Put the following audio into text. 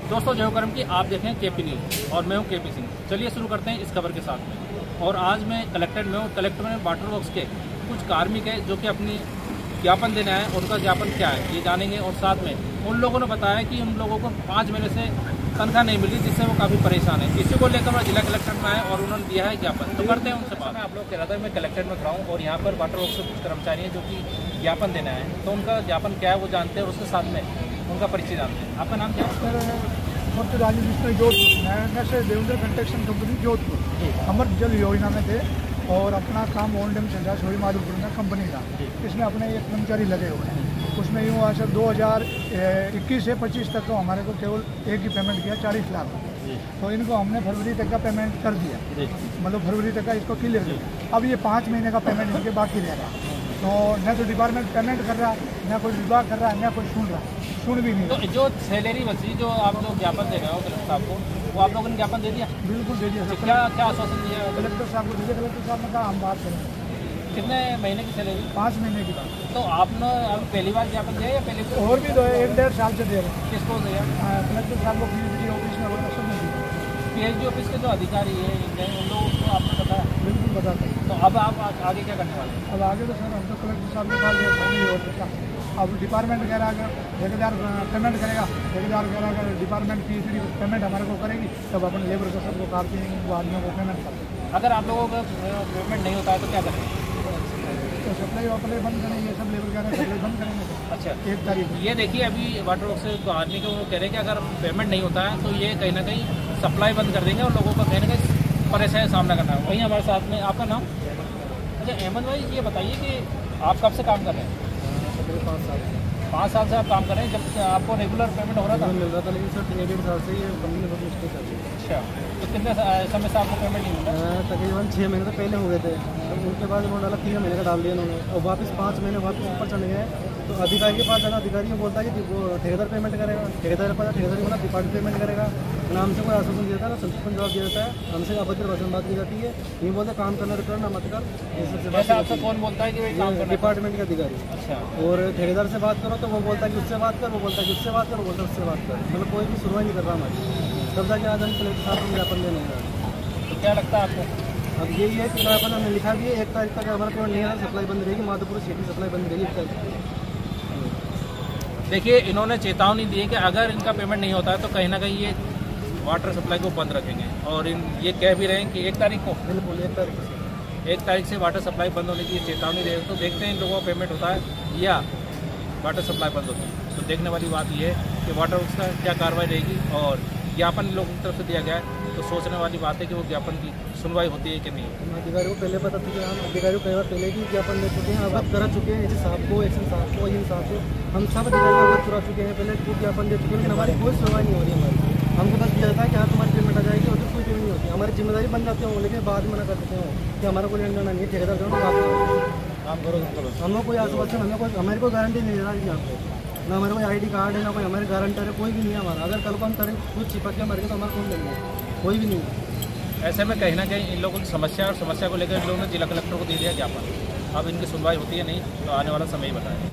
दोस्तों जय करम की आप देखें केपी न्यूज़ और मैं हूं केपी सिंह। चलिए शुरू करते हैं इस खबर के साथ में। और आज मैं कलेक्ट्रेट में हूं। कलेक्टर में वाटर वर्क्स के कुछ कार्मिक है जो कि अपनी ज्ञापन देना है, और उनका ज्ञापन क्या है ये जानेंगे। और साथ में उन लोगों ने बताया कि उन लोगों को 5 महीने से तनख्वाह नहीं मिली, जिससे वो काफ़ी परेशान है। इसी को लेकर मैं जिला कलेक्टर में आया और उन्होंने दिया है ज्ञापन। तो करते हैं उनसे बात। मैं आप लोग कह रहा था मैं कलेक्टर में खड़ा हूँ और यहाँ पर वाटर वर्क्स के कुछ कर्मचारी हैं जो कि ज्ञापन देना है, तो उनका ज्ञापन क्या है वो जानते हैं और उसके साथ में उनका परिचय जानते हैं। आपका नाम क्या है? सर राजू जोधपुर से देवेंद्र कंस्ट्रक्शन कंपनी जोधपुर अमर जल योजना में थे और अपना काम ऑन डैम चल रहा है छोरी माधोपुर में कंपनी का। इसमें अपने एक कर्मचारी लगे हुए हैं। उसमें यूँ हुआ सर 2021 से 25 तक तो हमारे को केवल एक ही पेमेंट किया 40 लाख। तो इनको हमने फरवरी तक का पेमेंट कर दिया, मतलब फरवरी तक का इसको क्लियर किया। अब ये 5 महीने का पेमेंट इनके बाकी रह रहा है। तो न तो डिपार्टमेंट पेमेंट कर रहा है, न कोई विभाग कर रहा है, न कोई सुन रहा है, सुन भी नहीं। तो जो सैलरी बची जो आप लोग ज्ञापन दे रहे हो कलेक्टर साहब को, वो आप लोगों ने ज्ञापन दे दिया? बिल्कुल दे दिया सर। क्या क्या आश्वासन दिया कलेक्टर साहब को दिया। कलेक्टर साहब ने कहा हम बात करेंगे। कितने महीने की सैलरी? 5 महीने की बात। तो आपने अब पहली बार ज्ञापन दिया या पहले और भी 1-1.5 साल से दे रहे हैं। किसको दिया? कलेक्टर साहब को पीएचडी ऑफिस में बड़ा सब नहीं। पीएचडी ऑफिस के जो अधिकारी है उन लोगों को आपने बताया? बिल्कुल बताते हैं। तो अब आप आगे क्या करने वाले हैं? अब आगे तो सर हम तो कलेक्टर साहब ने कहा नहीं हो सकता। अब डिपार्टमेंट कह रहा है 1000 पेमेंट करेगा, 1000 कह रहा है डिपार्टमेंट पीएचडी पेमेंट हमारे को करेगी, तब अपन लेबर को सबको काटते हैं, वो आदमियों को पेमेंट करेंगे। अगर आप लोगों का पेमेंट नहीं होता है तो क्या करेंगे? तो सप्लाई वप्लाई बंद करेंगे, सब लेबर कह रहे हैं सप्लाई बंद करेंगे। अच्छा, 1 तारीख ये देखिए अभी वाटर वर्क से तो आदमी को वो कह रहे हैं कि अगर पेमेंट नहीं होता है तो ये कहीं ना कहीं सप्लाई बंद कर देंगे और लोगों को कहीं ना कहीं परेशानी का सामना करना है। वहीं हमारे साथ में आपका नाम? अच्छा अहमद भाई, ये बताइए कि आप कब से काम कर रहे हैं? 5 साल से आप काम कर रहे हैं। जब से आपको रेगुलर पेमेंट हो रहा था? मिल रहा था, लेकिन सर 1-1.5 साल से ये कंपनी बहुत मुश्किल चल रही है। अच्छा, तो कितने समय से आपको पेमेंट नहीं मिला? तकरीबन 6 महीने तो पहले हो गए थे। तो उनके बाद उन्होंने डाला 3 महीने का डाल दिया उन्होंने, और वापस 5 महीने वापस ऊपर चले गए। तो अधिकारी के पास जाना, अधिकारी को बोलता है कि वो ठेकेदार पेमेंट करेगा, ठेकेदार पर ठेकेदार बोला डिपार्टमेंट पेमेंट करेगा। नाम से कोई आश्वासन दिया था ना, संतुष्ट जवाब दिया जाता है, हमसे अभद्र भाषा में बात की जाती है। ये बोलते काम करना तो करना, मत कर। वैसे आपसे कौन बोलता है कि भाई काम करना? डिपार्टमेंट के अधिकारी। अच्छा, और ठेकेदार से बात करो तो वो बोलता है कि उससे बात कर, वो बोलता है कि उससे बात कर, वो बोलता है उससे बात कर। मतलब कोई भी सुनवाई नहीं कर रहा हमारी। तब जाके आज हम कलेक्टर साहब को ज्ञापन देने गए। तो क्या लगता है आपको? अब यही है कि ज्ञापन हमने लिखा भी है 1 तारीख तक हमारा पेमेंट नहीं है, सप्लाई बंद रहेगी, माधोपुर सिटी सप्लाई बंद रहेगी 1 तारीख। देखिए इन्होंने चेतावनी दी है कि अगर इनका पेमेंट नहीं होता है तो कहीं ना कहीं ये वाटर सप्लाई को बंद रखेंगे। और ये कह भी रहे हैं कि 1 तारीख को, बिल्कुल 1 तारीख से वाटर सप्लाई बंद होने की चेतावनी दे। तो देखते हैं इन लोगों का पेमेंट होता है या वाटर सप्लाई बंद होती है। तो देखने वाली बात यह है कि वाटर वर्क्स का क्या कार्रवाई रहेगी। और ज्ञापन लोगों की तरफ से दिया गया है, तो सोचने वाली बात है कि वो ज्ञापन की सुनवाई होती है कि नहीं। हम अधिकारी को पहले पता था कि हम अधिकारी को कई बार पहले भी ज्ञापन दे चुके हैं, अवगत करा चुके हैं। एस साहब को, एक्शन साहब को, इन साहब को, हम सब अधिकारी को अवगत करा चुके हैं, पहले खूब ज्ञापन दे चुके हैं, लेकिन हमारी कोई सुनवाई नहीं हो रही हमारी। हमको बस दिया जाता है कि हाँ तुम्हारी पेमेंट आ जाएगी, और कोई पेमेंट नहीं होती। हमारी जिम्मेदारी बन जाती है, लेकिन बाद में मना कर देते हैं कि हमारा कोई लेना नहीं है, ठेकेदार जो काम करो। हमें कोई आश्वासन, हमारी कोई गारंटी नहीं दे रहा है यहाँ पे। ना हमारे कोई ID कार्ड है, ना कोई हमारे गारंटर है, कोई भी नहीं है हमारा। अगर कल को हम करें कुछ चिपक के मर गए तो हमारा कौन लेंगे? कोई भी नहीं है। ऐसे में कहीं ना कहीं इन लोगों की समस्या और समस्या को लेकर इन लोगों ने जिला कलेक्टर को दे दिया ज्ञापन। अब इनकी सुनवाई होती है नहीं, तो आने वाला समय ही बताएगा।